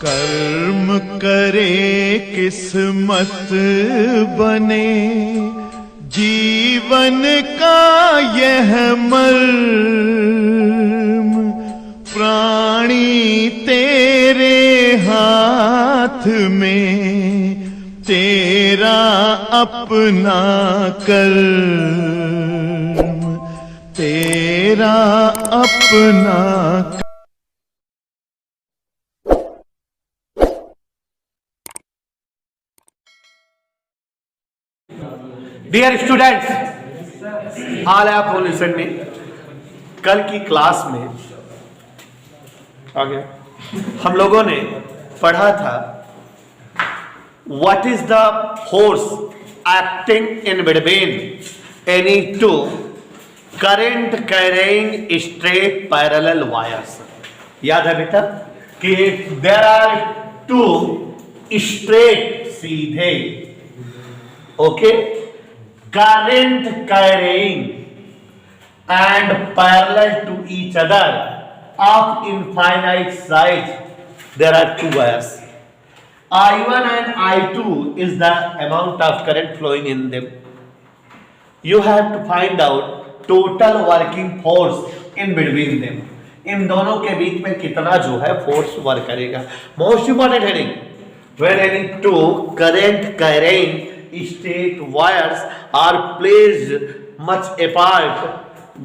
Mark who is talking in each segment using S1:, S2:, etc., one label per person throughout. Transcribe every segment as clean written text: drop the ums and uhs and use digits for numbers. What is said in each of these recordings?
S1: कर्म करे किस्मत बने, जीवन का यह मर्म, प्राणी तेरे हाथ में, तेरा अपना कर्म, तेरा अपना।
S2: Dear students, all have listen me. कल की क्लास में आगे हम लोगों ने पढ़ा था what is the force acting in between any two current carrying straight parallel wires. याद है बेटा कि देयर आर टू स्ट्रेट सीधे okay current carrying and parallel to each other of infinite size, there are two wires. I1 and I2 is the amount of current flowing in them. You have to find out total working force in between them. इन दोनों के बीच में कितना जो है force work करेगा। Most important heading, when any two current carrying straight wires are placed much apart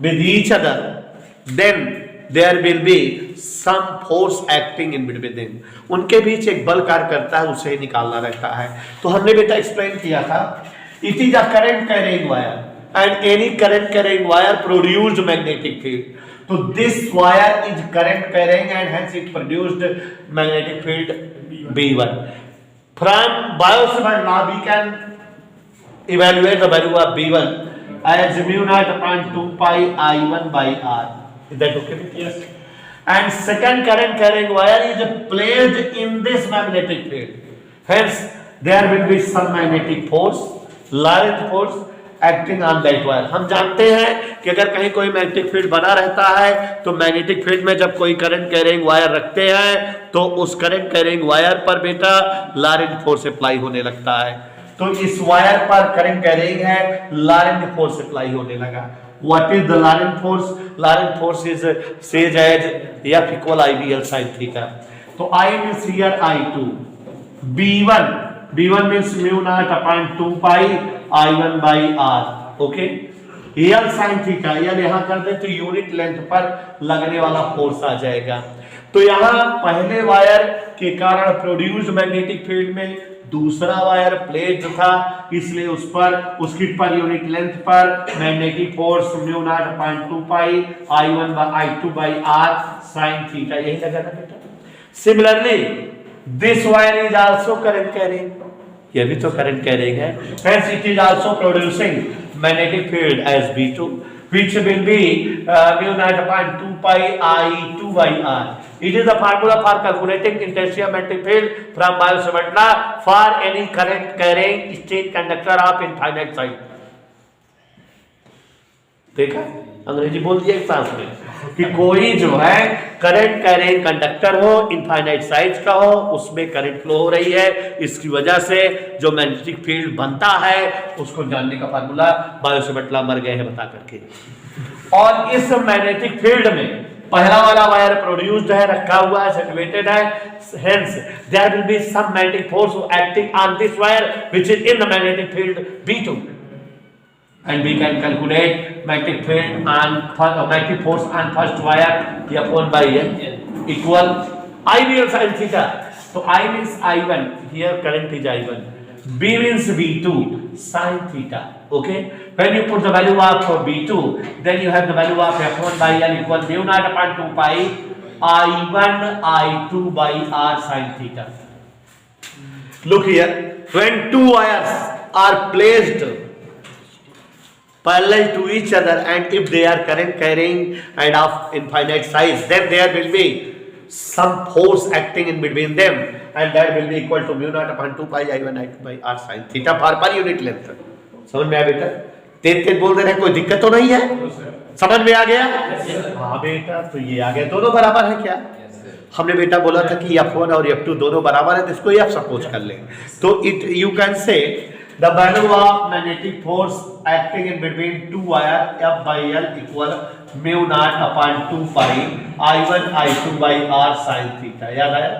S2: with each other, then there will be some force acting in between them. उनके बीच एक बल कार्य करता है, उसे निकालना रहता है। तो हमने बेटा एक्सप्लेन किया था, it is a current carrying wire and any current carrying wire produced magnetic field. So this wire is current carrying and hence it produced magnetic field B1. From Biot's law we can evaluate the value of B1 as mu naught upon 2 pi I1 by R. Is that okay? Yes. And second current carrying wire is placed in this magnetic field. Hence, there will be some magnetic force, Lorentz force acting on that wire. हम जानते हैं कि अगर कहीं कोई magnetic field बना रहता है तो मैग्नेटिक फील्ड में जब कोई करंट कैरिंग वायर रखते हैं तो उस करंट कैरिंग वायर पर बेटा लॉरेंट फोर्स अप्लाई होने लगता है। तो इस वायर पर करंट कैरिंग है, लॉरेंट फोर्स अप्लाई होने लगा। What is the Lorentz force? Lorentz force is says as F equal IBL sin theta. तो I means here I2, B1 मींस mu naught upon 2 pi I1 by R, okay. L sin theta, L यहां कर दे तो unit length पर लगने वाला force आ जाएगा। तो यहां पहले वायर के कारण प्रोड्यूस्ड मैग्नेटिक फील्ड में दूसरा वायर प्लेट था, इसलिए उस पर उसकी पर यूनिट लेंथ पर magnetic force mu naught upon 2 pi I1 by I2 by R sin theta, यही लगा था बेटा। Similarly this wire is also current carrying, ये भी तो करंट कैरिंग है, hence it is also producing magnetic field as B2 which will be mu naught upon 2 pi I2 by R. It is the formula for calculating intensity of magnetic field from Biot's law for any current carrying straight conductor of infinite size. देखा, अंग्रेजी बोल दिया एक सांस में कि कोई जो है करंट कैरिंग कंडक्टर हो, इनफाइनाइट साइज का हो, उसमें करंट फ्लो हो रही है, इसकी वजह से जो मैग्नेटिक फील्ड बनता है उसको जानने का फार्मूला बायोट लॉ मर गए हैं बता करके। और इस मैग्नेटिक फील्ड में पहला वाला वायर प्रोड्यूस्ड है, रखा हुआ है, सिचुएटेड है, hence there will be some magnetic force acting on this wire which is in the magnetic field B2, and we can calculate magnetic field on magnetic force on first wire F1 by N equal IBL sin theta. So I means I1, here current is I1, B means B2 sin theta, okay। When you put the value of B2, then you have the value of F1 by L equal mu naught upon 2 pi I1 I2 by R sin theta. Look here, when two wires are placed parallel to each other and if they are current carrying and of infinite size, then there will be some force acting in between them and that will be equal to mu naught upon 2 pi I1 I2 by R sin theta for per unit length। समझ में आया बेटा? तेज तेज बोल रहे हैं, कोई दिक्कत तो नहीं है? समझ में आ गया? हाँ बेटा, तो ये आ गया, दोनों बराबर है क्या? हमने बेटा बोला था कि F1 और F2 दोनों बराबर है, तो इसको F सपोज कर लें, तो it you can say the value of magnetic force acting in between two wire F by L equal mu naught upon 2 pi I1 I2 by R sin theta. याद आया?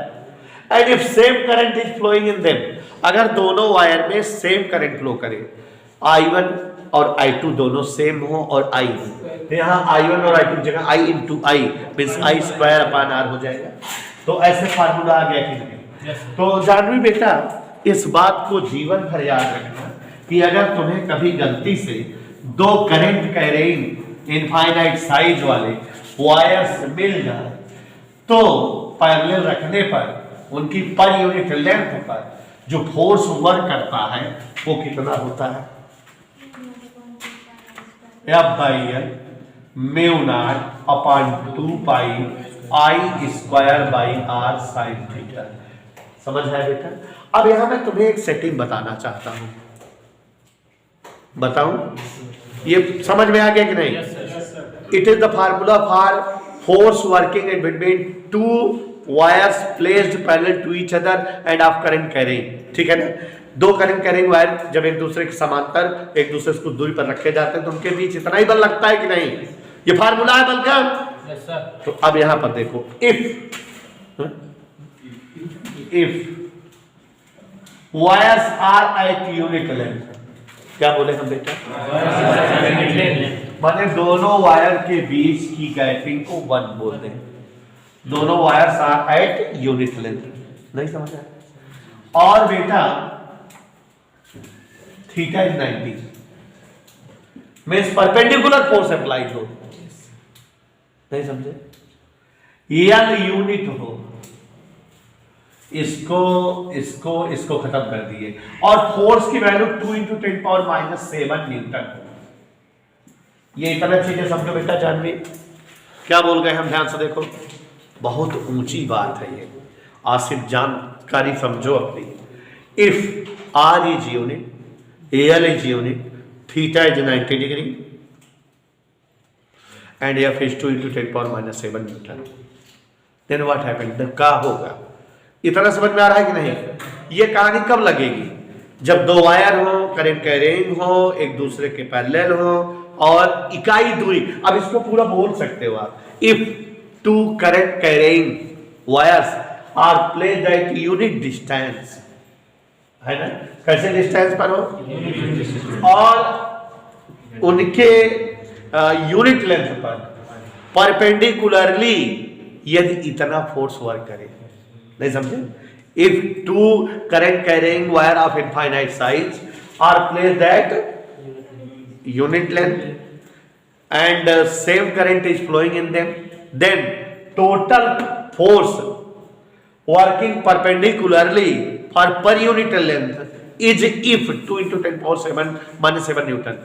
S2: And if same current is flowing in them, अगर दोनों wire में same current flow करे, I1 और I2 दोनों same हो और I हो, तो यहाँ I1 और I2 की जगह I into I means I square upon R हो जाएगा। तो ऐसे फार्मूला आ गया कि नहीं? तो जानवी बेटा इस बात को जीवन भर याद रखना कि अगर तुम्हें कभी गलती से दो करंट कैरिंग इनफाइनाइट साइज वाले वायर्स मिल जाए, तो पैरेलल रखने पर उनकी पर यूनिट लेंथ पर जो फोर्स वर्क करता है वो कितना होता है? F by L mu naught upon 2 pi I square by R sin theta. समझ है बेटा? अब यहां मैं तुम्हें एक सेटिंग बताना चाहता हूं, बताऊं? ये समझ में आ गया कि नहीं? It is the formula for force working in between two wires placed parallel to each other and of current carrying. ठीक है ना? दो करंट कैरिंग वायर जब एक दूसरे के समांतर एक दूसरे को दूरी पर रखे जाते हैं तो उनके बीच इतना ही बल लगता है कि नहीं? ये फार्मूला है बल का। तो अब यहां पर देखो, if wires are at unit length, क्या बोले हम बेटा? माने दोनों वायर के बीच की गैपिंग को 1 बोल दें। दोनों wires are at unit length, नहीं समझ आया? और बेटा theta is 90 means perpendicular force applied हो, नहीं समझे? एल यूनिट हो, इसको खत्म कर दिए, और फोर्स की वैल्यू 2 × 10⁻⁷ न्यूटन हो। ये इतना चीजें समझो बेटा। जानवी क्या बोल गए हम? ध्यान से देखो, बहुत ऊंची बात है ये, आसिफ जानकारी समझो अपनी। If R is unit, L is unit, theta is 90 degree and F is 2 × 10⁻⁷ newton, then what happened? क्या होगा? इतना समझ में आ रहा है कि नहीं? ये कहानी कब लगेगी? जब दो वायर हो, करंट कैरिंग हो, एक दूसरे के पैरेलल हो और इकाई दूरी। अब इसको पूरा बोल सकते हो आप, if two current carrying wires are placed at unit distance, है ना? कैसे डिस्टेंस पर हो, और उनके यूनिट लेंथ पर परपेंडिकुलरली यदि इतना फोर्स वर्क करे, नहीं समझे? If two current carrying wire of infinite size are placed at unit length and same current is flowing in them, then total force working perpendicularly for per unit length is if 2 × 10⁻⁷ Newton.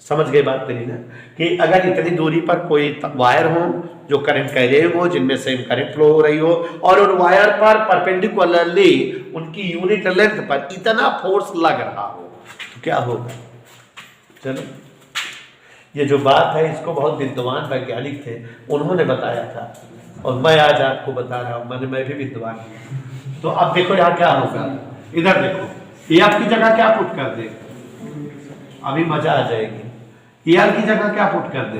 S2: समझ गए बात मेरी ना? कि अगर इतनी दूरी पर कोई वायर हो जो करंट कैरिंग हो, जिनमें सेम करंट फ्लो हो रही हो, और उन वायर पर परपेंडिकुलरली उनकी यूनिट लेंथ पर इतना फोर्स लग रहा हो, तो क्या होगा? चलो, ये जो बात है इसको बहुत विद्वान वैज्ञानिक थे, उन्होंने बताया था, और मैं आज आपको बता रहा हूं, मैं भी विद्वान हूं। तो अब देखो यहाँ क्या होगा, इधर देखो, ये आपकी जगह क्या पुट कर दे, अभी मजा आ जाएगी। ईयर की जगह क्या पुट कर दे?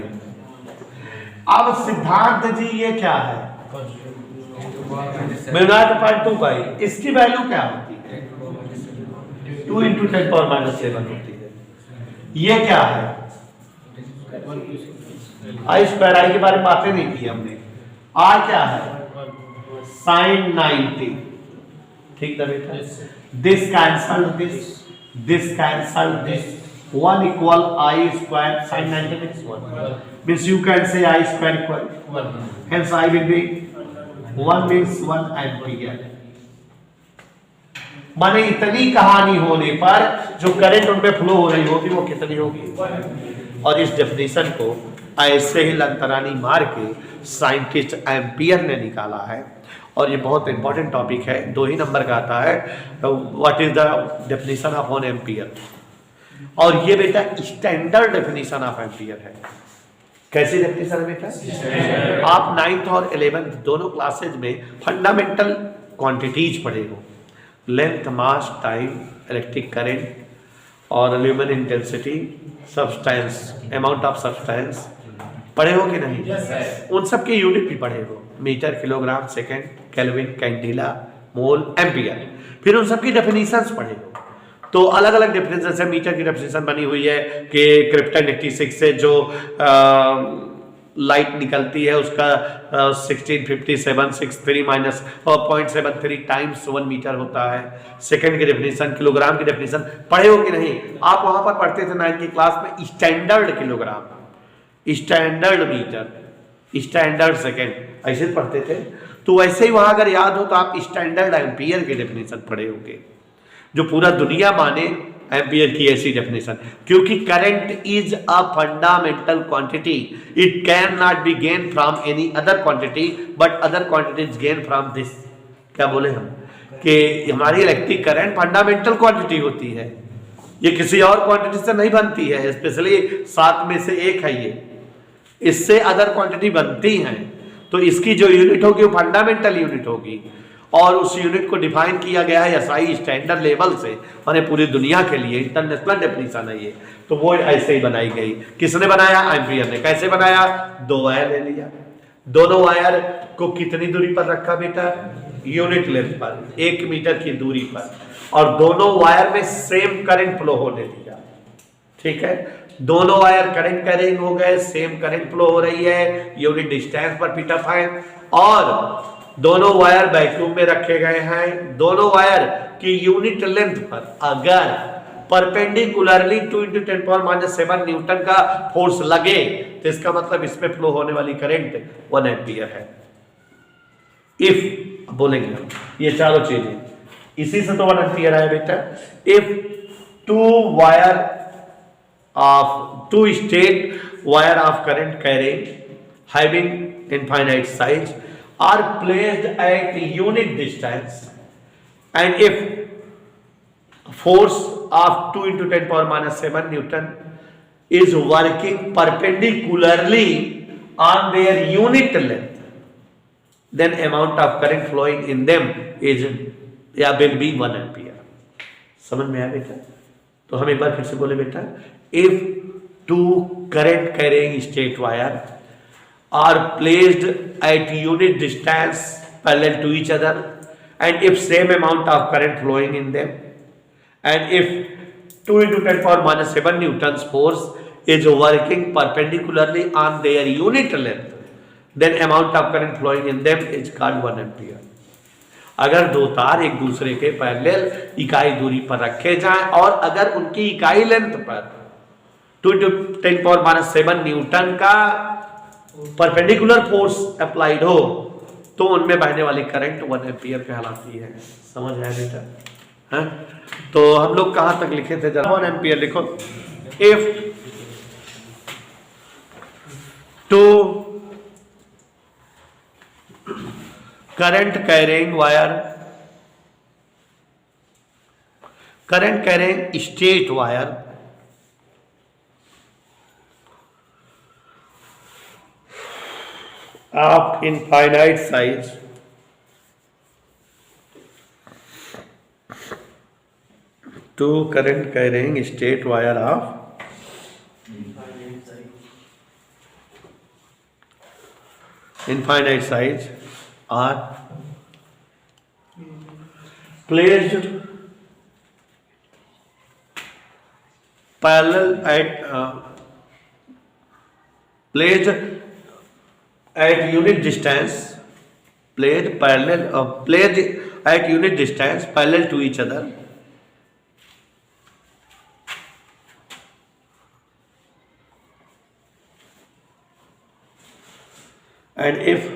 S2: अब सिद्धांत जी ये क्या है? μ0/2 पाई, इसकी वैल्यू क्या होती है? 2 × 10⁻⁷ होती है। ये क्या है? आई स्क्वायर, आई के बारे में बातें नहीं की हमने। आर क्या है? sin 90। ठीक है बेटा? This cancel this cancel this, 1 equal I square sin 90 means 1 means you can say I square equal 1, hence I will be 1 means 1 ampere। माने इतनी कहानी होने पर जो करंट उनपे फ्लो हो रही होगी वो कितनी होगी? और इस डेफिनेशन को ऐसे ही लंतरानी मार के साइंटिस्ट एम्पियर ने निकाला है, और ये बहुत इंपॉर्टेंट टॉपिक है, 2 ही नंबर का आता है, what is the definition of 1 ampere. और ये बेटा स्टैंडर्ड डेफिनेशन ऑफ एम्पियर है, कैसी डेफिनेशन है बेटा? आप 9th और 11th दोनों क्लासेज में फंडामेंटल क्वांटिटीज पढ़े हो, लेंथ, मास, टाइम, इलेक्ट्रिक करंट और lumen intensity, substance, amount of substance पढ़े हो कि नहीं? उन सब के यूनिट भी पढ़े हो, metre, kilogram, second, kelvin, candela, mole, ampere. फिर उन सब की डेफिनेशंस पढ़े हो। तो अलग अलग डेफिनेशन है। मीटर की डेफिनेशन बनी हुई है कि क्रिप्टन 86 से जो लाइट निकलती है उसका 165763 माइनस 0.73 टाइम्स 1 मीटर होता है। सेकंड की डेफिनेशन, किलोग्राम की डेफिनेशन पढ़े हो कि नहीं? आप वहां पर पढ़ते थे 9th की क्लास में standard kilogram, standard metre, standard second, ऐसे पढ़ते थे। तो वैसे ही वहां अगर याद हो तो आप स्टैंडर्ड एम्पियर की डेफिनेशन पढ़े होंगे, जो पूरा दुनिया माने एम्पियर की ऐसी डेफिनेशन। क्योंकि current is a fundamental quantity, it can not be gain from any other quantity but other quantities gain from this. क्या बोले हम कि हमारी इलेक्ट्रिक करंट फंडामेंटल क्वांटिटी होती है, ये किसी और क्वांटिटी से नहीं बनती है, स्पेशली 7 में से एक है ये, इससे अदर क्वांटिटी बनती हैं। तो इसकी जो यूनिट होगी वो फंडामेंटल यूनिट होगी और उस यूनिट को डिफाइन किया गया है एसआई स्टैंडर्ड लेवल से, माने पूरी दुनिया के लिए इंटरनेशनल डेफिनेशन है ये। तो वो ऐसे ही बनाई गई। किसने बनाया? एम्पियर ने। कैसे बनाया? 2 वायर ले लिया, दोनों वायर को कितनी दूरी पर रखा बेटा? यूनिट लेंथ पर, 1 मीटर की दूरी पर, और दोनों वायर में सेम करंट फ्लो होने दिया। ठीक है, दोनों वायर करंट कैरिंग हो गए, सेम करंट फ्लो हो रही है, यूनिट डिस्टेंस पर पिट अप है, और दोनों वायर वैक्यूम में रखे गए हैं। दोनों वायर की यूनिट लेंथ पर अगर परपेंडिकुलरली 2 × 10⁻⁷ न्यूटन का फोर्स लगे तो इसका मतलब इसमें फ्लो होने वाली करंट 1 एम्पियर है। इफ बोलेंगे हम ये चारों चीजें, इसी से तो 1 एम्पियर है बेटा। If 2 state wire of current carrying having infinite size are placed at unit distance, and if force of 2 × 10⁻⁷ Newton is working perpendicularly on their unit length, then amount of current flowing in them is will be 1 ampere. समझ में आया बेटा? तो हम एक बार फिर से बोले बेटा, if 2 current carrying straight wire are placed at unit distance parallel to each other, and if same amount of current flowing in them, and if 2 × 10⁻⁷ Newton's force is working perpendicularly on their unit length, then amount of current flowing in them is called 1 ampere. अगर दो तार एक दूसरे के parallel इकाई दूरी पर रखे जाएं और अगर उनकी इकाई लेंथ पर 2 × 10⁻⁷ न्यूटन का परपेंडिकुलर फोर्स अप्लाइड हो तो उनमें बहने वाली करंट 1 एम्पियर कहलाती है। समझ आया बेटा? हाँ, तो हम लोग कहां तक लिखे थे? 1 एम्पियर लिखो। If 2 current carrying straight wire of infinite size to current carrying straight wire of infinite size are placed parallel at unit distance, placed at unit distance parallel to each other, and if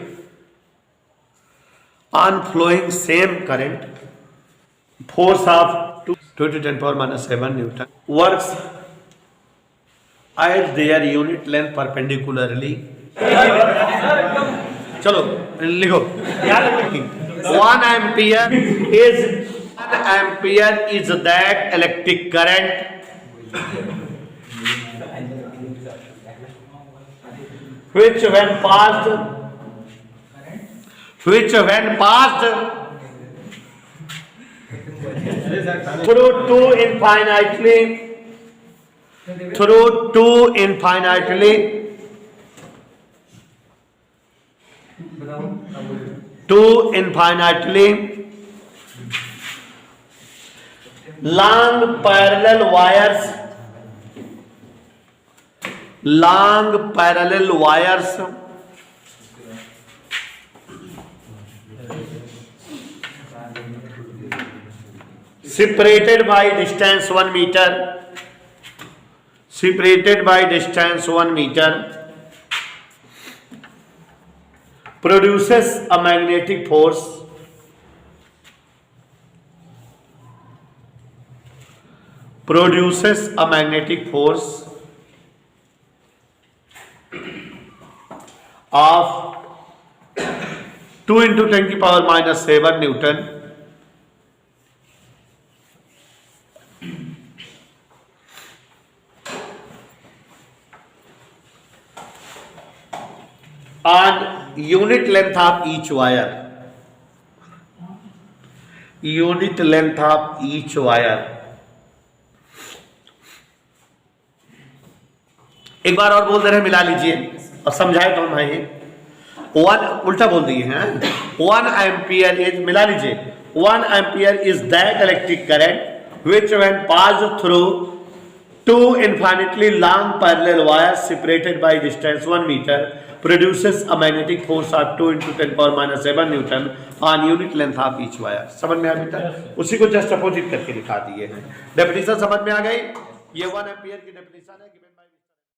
S2: on flowing same current, force of 2 × 10⁻⁷ Newton works at their unit length perpendicularly। चलो लिखो, 1 ampere is that electric current which when passed through two infinitely long parallel wires separated by distance 1 meter produces a magnetic force of 2 into 10 की power minus 7 Newton on unit length of each wire. एक बार और बोल दे रहे हैं, मिला लीजिए और समझाए तो हम भाई 1 उल्टा बोल दिए हैं 1 एम्पियर इज, मिला लीजिए 1 ampere is that electric current which when passed through two infinitely long parallel wires separated by distance 1 meter produces a magnetic force of 2 into 10 power minus 7 Newton on unit length of each wire. समझ में आ बेटा? उसी को just opposite करके दिखा दिए हैं। Definition समझ में आ गई? ये 1 एम्पियर की डेफिनेशन है कि